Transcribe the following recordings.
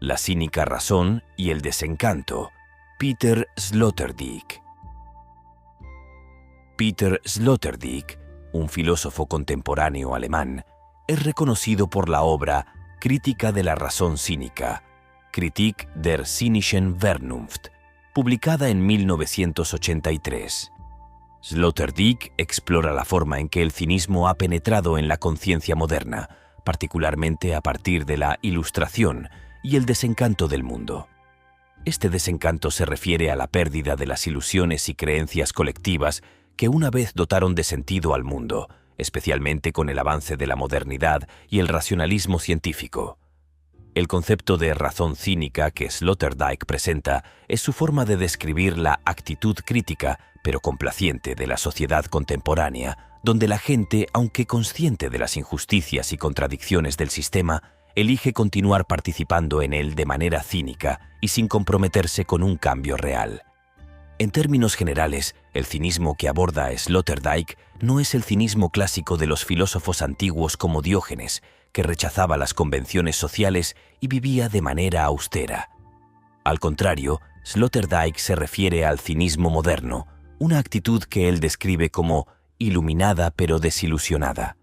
La cínica razón y el desencanto. Peter Sloterdijk. Peter Sloterdijk, un filósofo contemporáneo alemán, es reconocido por la obra Crítica de la razón cínica, Kritik der cynischen Vernunft, publicada en 1983. Sloterdijk explora la forma en que el cinismo ha penetrado en la conciencia moderna, particularmente a partir de la Ilustración y el desencanto del mundo. Este desencanto se refiere a la pérdida de las ilusiones y creencias colectivas que una vez dotaron de sentido al mundo, especialmente con el avance de la modernidad y el racionalismo científico. El concepto de razón cínica que Sloterdijk presenta es su forma de describir la actitud crítica, pero complaciente de la sociedad contemporánea, donde la gente, aunque consciente de las injusticias y contradicciones del sistema, elige continuar participando en él de manera cínica y sin comprometerse con un cambio real. En términos generales, el cinismo que aborda Sloterdijk no es el cinismo clásico de los filósofos antiguos como Diógenes, que rechazaba las convenciones sociales y vivía de manera austera. Al contrario, Sloterdijk se refiere al cinismo moderno, una actitud que él describe como iluminada pero desilusionada.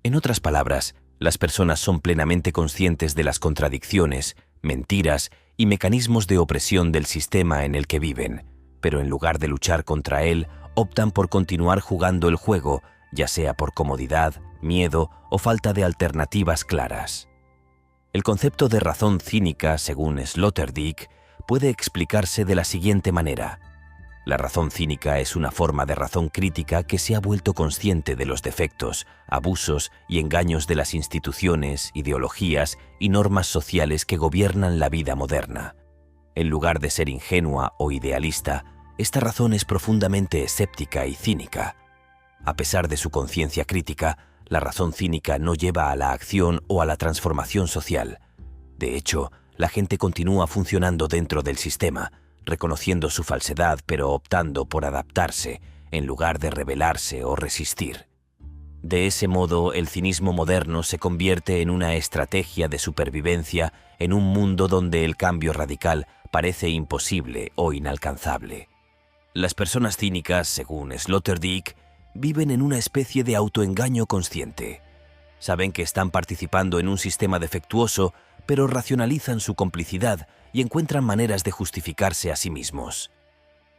En otras palabras, las personas son plenamente conscientes de las contradicciones, mentiras y mecanismos de opresión del sistema en el que viven, pero en lugar de luchar contra él, optan por continuar jugando el juego, ya sea por comodidad, miedo o falta de alternativas claras. El concepto de razón cínica, según Sloterdijk, puede explicarse de la siguiente manera. La razón cínica es una forma de razón crítica que se ha vuelto consciente de los defectos, abusos y engaños de las instituciones, ideologías y normas sociales que gobiernan la vida moderna. En lugar de ser ingenua o idealista, esta razón es profundamente escéptica y cínica. A pesar de su conciencia crítica, la razón cínica no lleva a la acción o a la transformación social. De hecho, la gente continúa funcionando dentro del sistema, reconociendo su falsedad pero optando por adaptarse, en lugar de rebelarse o resistir. De ese modo, el cinismo moderno se convierte en una estrategia de supervivencia en un mundo donde el cambio radical parece imposible o inalcanzable. Las personas cínicas, según Sloterdijk, viven en una especie de autoengaño consciente. Saben que están participando en un sistema defectuoso, pero racionalizan su complicidad y encuentran maneras de justificarse a sí mismos.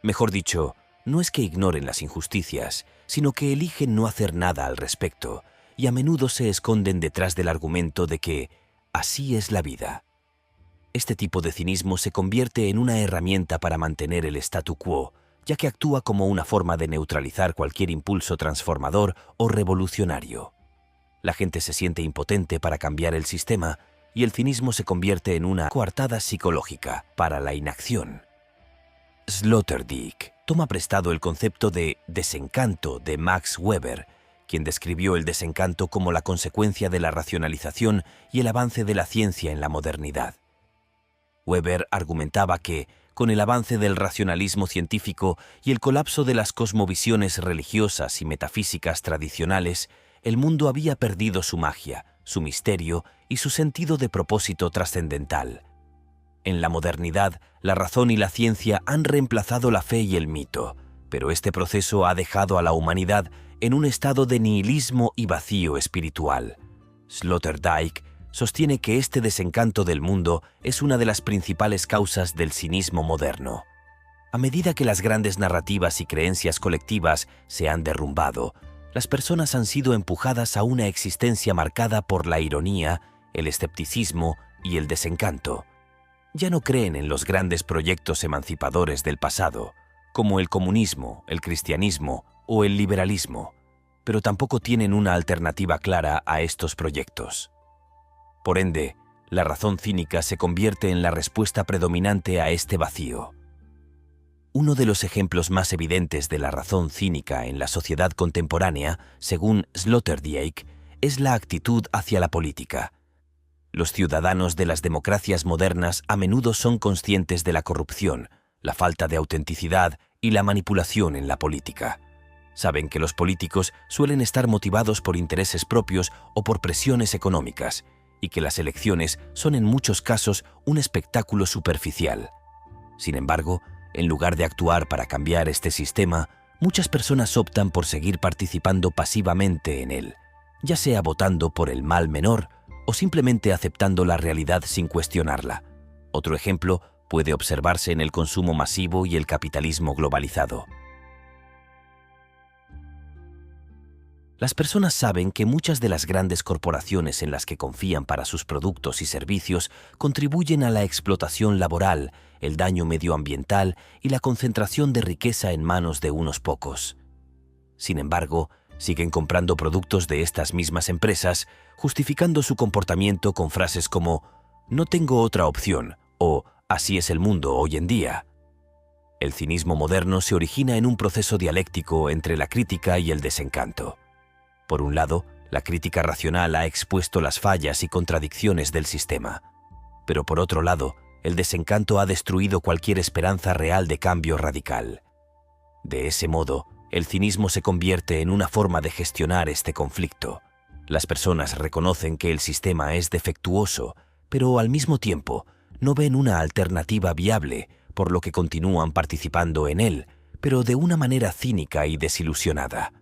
Mejor dicho, no es que ignoren las injusticias, sino que eligen no hacer nada al respecto, y a menudo se esconden detrás del argumento de que así es la vida. Este tipo de cinismo se convierte en una herramienta para mantener el statu quo, ya que actúa como una forma de neutralizar cualquier impulso transformador o revolucionario. La gente se siente impotente para cambiar el sistema, y el cinismo se convierte en una coartada psicológica para la inacción. Sloterdijk toma prestado el concepto de desencanto de Max Weber, quien describió el desencanto como la consecuencia de la racionalización y el avance de la ciencia en la modernidad. Weber argumentaba que, con el avance del racionalismo científico y el colapso de las cosmovisiones religiosas y metafísicas tradicionales, el mundo había perdido su magia, su misterio y su sentido de propósito trascendental. En la modernidad, la razón y la ciencia han reemplazado la fe y el mito, pero este proceso ha dejado a la humanidad en un estado de nihilismo y vacío espiritual. Sloterdijk sostiene que este desencanto del mundo es una de las principales causas del cinismo moderno. A medida que las grandes narrativas y creencias colectivas se han derrumbado, las personas han sido empujadas a una existencia marcada por la ironía, el escepticismo y el desencanto. Ya no creen en los grandes proyectos emancipadores del pasado, como el comunismo, el cristianismo o el liberalismo, pero tampoco tienen una alternativa clara a estos proyectos. Por ende, la razón cínica se convierte en la respuesta predominante a este vacío. Uno de los ejemplos más evidentes de la razón cínica en la sociedad contemporánea, según Sloterdijk, es la actitud hacia la política. Los ciudadanos de las democracias modernas a menudo son conscientes de la corrupción, la falta de autenticidad y la manipulación en la política. Saben que los políticos suelen estar motivados por intereses propios o por presiones económicas, y que las elecciones son en muchos casos un espectáculo superficial. Sin embargo, en lugar de actuar para cambiar este sistema, muchas personas optan por seguir participando pasivamente en él, ya sea votando por el mal menor o simplemente aceptando la realidad sin cuestionarla. Otro ejemplo puede observarse en el consumo masivo y el capitalismo globalizado. Las personas saben que muchas de las grandes corporaciones en las que confían para sus productos y servicios contribuyen a la explotación laboral, el daño medioambiental y la concentración de riqueza en manos de unos pocos. Sin embargo, siguen comprando productos de estas mismas empresas, justificando su comportamiento con frases como «no tengo otra opción» o «así es el mundo hoy en día». El cinismo moderno se origina en un proceso dialéctico entre la crítica y el desencanto. Por un lado, la crítica racional ha expuesto las fallas y contradicciones del sistema. Pero por otro lado, el desencanto ha destruido cualquier esperanza real de cambio radical. De ese modo, el cinismo se convierte en una forma de gestionar este conflicto. Las personas reconocen que el sistema es defectuoso, pero al mismo tiempo no ven una alternativa viable, por lo que continúan participando en él, pero de una manera cínica y desilusionada.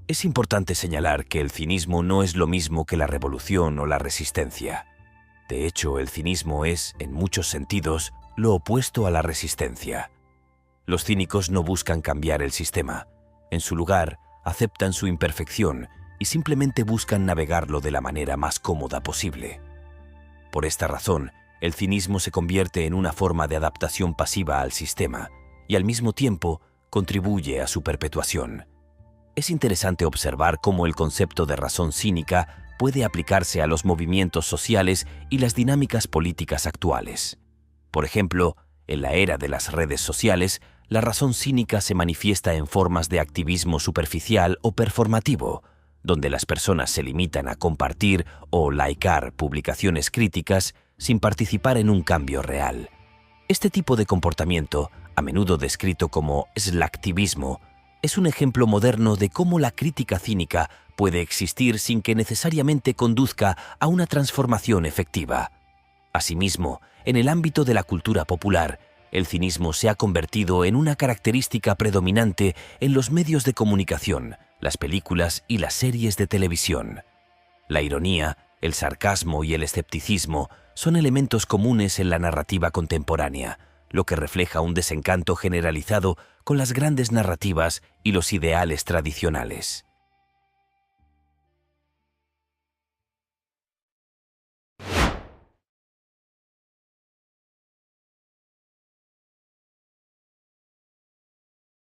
Es importante señalar que el cinismo no es lo mismo que la revolución o la resistencia. De hecho, el cinismo es, en muchos sentidos, lo opuesto a la resistencia. Los cínicos no buscan cambiar el sistema. En su lugar, aceptan su imperfección y simplemente buscan navegarlo de la manera más cómoda posible. Por esta razón, el cinismo se convierte en una forma de adaptación pasiva al sistema y al mismo tiempo contribuye a su perpetuación. Es interesante observar cómo el concepto de razón cínica puede aplicarse a los movimientos sociales y las dinámicas políticas actuales. Por ejemplo, en la era de las redes sociales, la razón cínica se manifiesta en formas de activismo superficial o performativo, donde las personas se limitan a compartir o likear publicaciones críticas sin participar en un cambio real. Este tipo de comportamiento, a menudo descrito como slacktivismo, es un ejemplo moderno de cómo la crítica cínica puede existir sin que necesariamente conduzca a una transformación efectiva. Asimismo, en el ámbito de la cultura popular, el cinismo se ha convertido en una característica predominante en los medios de comunicación, las películas y las series de televisión. La ironía, el sarcasmo y el escepticismo son elementos comunes en la narrativa contemporánea, lo que refleja un desencanto generalizado con las grandes narrativas y los ideales tradicionales.